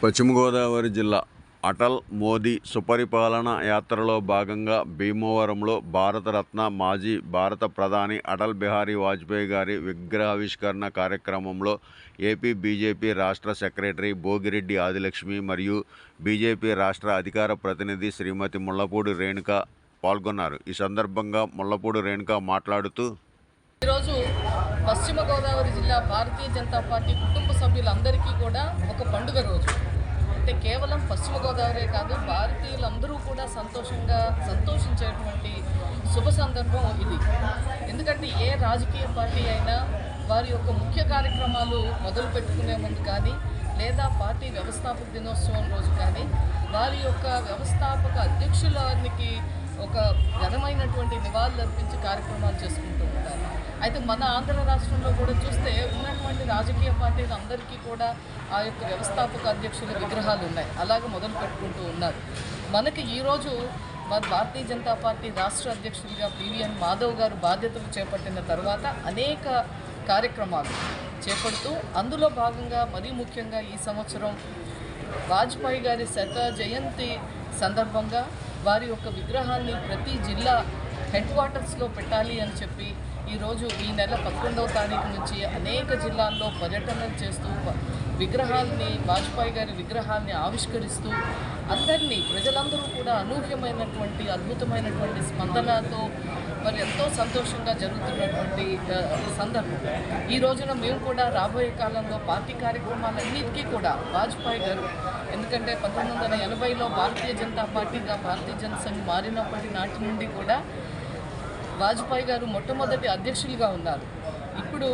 పశ్చిమ గోదావరి జిల్లా అటల్ మోదీ సుపరిపాలన యాత్రలో భాగంగా భీమవరంలో భారతరత్న మాజీ భారత ప్రధాని అటల్ బిహారీ వాజ్పేయి గారి విగ్రహావిష్కరణ కార్యక్రమంలో ఏపీ బీజేపీ రాష్ట్ర సెక్రటరీ భోగిరెడ్డి ఆదిలక్ష్మి మరియు బీజేపీ రాష్ట్ర అధికార ప్రతినిధి శ్రీమతి ముళ్లపూడి రేణుక పాల్గొన్నారు. ఈ సందర్భంగా ముళ్లపూడి రేణుక మాట్లాడుతూ, ఈరోజు పశ్చిమ గోదావరి జిల్లా భారతీయ జనతా పార్టీ కుటుంబ సభ్యులందరికీ కూడా ఒక పండుగ రోజు. అంటే కేవలం పశ్చిమ గోదావరి కాదు, భారతీయులందరూ కూడా సంతోషించేటువంటి శుభ సందర్భం ఇది. ఎందుకంటే ఏ రాజకీయ పార్టీ అయినా వారి యొక్క ముఖ్య కార్యక్రమాలు మొదలు పెట్టుకునే ముందు కానీ, లేదా పార్టీ వ్యవస్థాపక దినోత్సవం రోజు కానీ, వారి యొక్క వ్యవస్థాపక అధ్యక్షులకి ఒక ఘనమైనటువంటి నివాళులు అర్పించి కార్యక్రమాలు చేసుకుంటూ ఉంటారు. అయితే మన ఆంధ్ర రాష్ట్రంలో కూడా చూస్తే ఉన్నటువంటి రాజకీయ పార్టీలు అందరికీ కూడా ఆ యొక్క వ్యవస్థాపక అధ్యక్షుల విగ్రహాలు ఉన్నాయి, అలాగే మొదలు పెట్టుకుంటూ ఉన్నారు. మనకి ఈరోజు మన భారతీయ జనతా పార్టీ రాష్ట్ర అధ్యక్షులుగా పివిఎన్ మాధవ్ గారు బాధ్యతలు చేపట్టిన తర్వాత అనేక కార్యక్రమాలు చేపడుతూ, అందులో భాగంగా మరీ ముఖ్యంగా ఈ సంవత్సరం వాజ్పేయి గారి శత జయంతి సందర్భంగా వారి యొక్క విగ్రహాన్ని ప్రతి జిల్లా హెడ్ క్వార్టర్స్లో పెట్టాలి అని చెప్పి ఈరోజు ఈ నెల 11వ తారీఖు నుంచి అనేక జిల్లాల్లో పర్యటనలు చేస్తూ వాజ్పేయి గారి విగ్రహాన్ని ఆవిష్కరిస్తూ అందరినీ, ప్రజలందరూ కూడా అనూహ్యమైనటువంటి అద్భుతమైనటువంటి స్పందనతో మరి ఎంతో సంతోషంగా జరుగుతున్నటువంటి సందర్భం. ఈ రోజున మేము కూడా రాబోయే కాలంలో పార్టీ కార్యక్రమాలన్నిటికీ కూడా వాజ్పేయి గారు, ఎందుకంటే 1980లో భారతీయ జనతా పార్టీగా భారతీయ జనసంఘ్ మారినప్పటి నాటి నుండి కూడా వాజ్పేయి గారు మొట్టమొదటి అధ్యక్షులుగా ఉన్నారు. ఇప్పుడు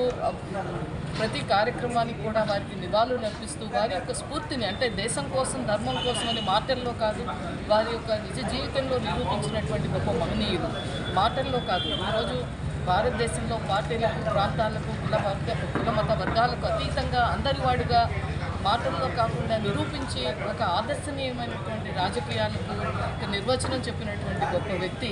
ప్రతి కార్యక్రమానికి కూడా వారికి నివాళులు అర్పిస్తూ వారి యొక్క స్ఫూర్తిని, అంటే దేశం కోసం ధర్మం కోసం అని మాటల్లో కాదు, వారి యొక్క నిజ జీవితంలో నిరూపించినటువంటి గొప్ప మహనీయులు. మాటల్లో కాదు, ఈరోజు భారతదేశంలో పార్టీలకు, ప్రాంతాలకు, కుల మత వర్గాలకు అతీతంగా అందరి వాడుగా మాటల్లో కాకుండా నిరూపించి ఒక ఆదర్శనీయమైనటువంటి రాజకీయాలకు నిర్వచనం చెప్పినటువంటి గొప్ప వ్యక్తి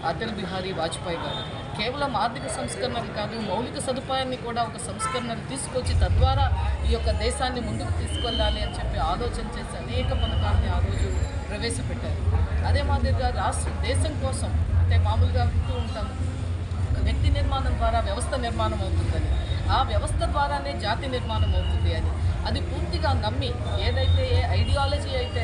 అటల్ బిహారీ వాజ్పేయి గారు. కేవలం ఆర్థిక సంస్కరణలు కాదు, మౌలిక సదుపాయాన్ని కూడా ఒక సంస్కరణలు తీసుకొచ్చి తద్వారా ఈ యొక్క దేశాన్ని ముందుకు తీసుకెళ్ళాలి అని చెప్పి ఆలోచన చేసి అనేక పథకాలని ఆ రోజు ప్రవేశపెట్టారు. అదే మాదిరిగా దేశం కోసం, అంటే మామూలుగా వింటూ ఉంటాం వ్యక్తి నిర్మాణం ద్వారా వ్యవస్థ నిర్మాణం అవుతుందని, ఆ వ్యవస్థ ద్వారానే జాతి నిర్మాణం అవుతుంది అని అది పూర్తిగా నమ్మి, ఏదైతే ఏ ఐడియాలజీ అయితే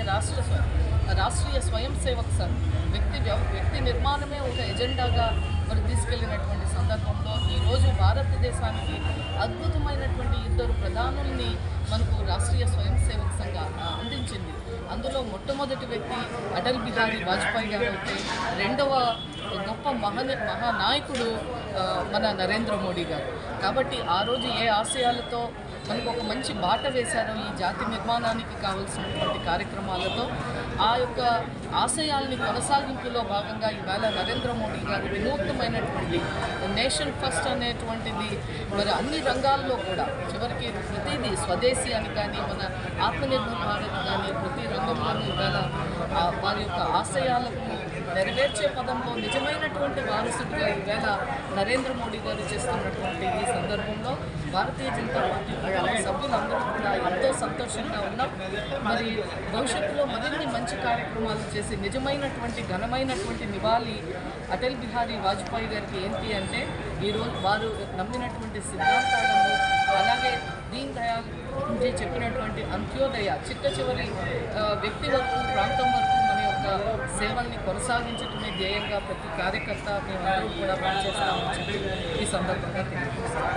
రాష్ట్రీయ స్వయం సేవక్ సంఘ్ వ్యక్తి నిర్మాణమే ఒక ఎజెండాగా మరి తీసుకెళ్లినటువంటి సందర్భంలో ఈరోజు భారతదేశానికి అద్భుతమైనటువంటి 2 ప్రధానుల్ని మనకు రాష్ట్రీయ స్వయం సేవక్ సంఘ అందించింది. అందులో మొట్టమొదటి వ్యక్తి అటల్ బిహారీ వాజ్పేయి గారు అయితే, రెండవ గొప్ప మహానాయకుడు మన నరేంద్ర మోడీ గారు. కాబట్టి ఆ రోజు ఏ ఆశయాలతో మనకు ఒక మంచి బాట వేశారో ఈ జాతి నిర్మాణానికి కావాల్సినటువంటి కార్యక్రమాలతో, ఆ యొక్క ఆశయాల్ని కొనసాగింపులో భాగంగా ఈవేళ నరేంద్ర మోడీ గారు వినూత్నమైనటువంటి నేషన్ ఫస్ట్ అనేటువంటిది మరి అన్ని రంగాల్లో కూడా చివరికి ప్రతిదీ స్వదేశీ అని కానీ, మన ఆత్మనిర్భర్ భారత్ కానీ ప్రతి రంగంలోనూ ఈవేళ వారి యొక్క ఆశయాలకు నెరవేర్చే పదంలో నిజమైనటువంటి వారసుడిగా ఈవేళ నరేంద్ర మోడీ గారు చేస్తున్నటువంటి ఈ సందర్భంలో భారతీయ జనతా పార్టీ సభ్యులందరూ కూడా ఎంతో సంతోషంగా ఉన్నాం. మరి భవిష్యత్తులో మరిన్ని మంచి కార్యక్రమాలు చేసి నిజమైనటువంటి ఘనమైనటువంటి నివాళి అటల్ బిహారీ వాజ్పేయి గారికి ఏంటి అంటే, ఈరోజు వారు నమ్మినటువంటి సిద్ధాంతాలను, అలాగే దీన్ దయాళ్ చెప్పినటువంటి అంత్యోదయ చిట్ట చివరి వ్యక్తి వరకు, ప్రాంతం వరకు మన యొక్క సేవల్ని కొనసాగించడమే ధ్యేయంగా ప్రతి కార్యకర్త మేమందరూ కూడా పనిచేస్తామని చెప్పి ఈ సందర్భంగా తెలియజేస్తాం.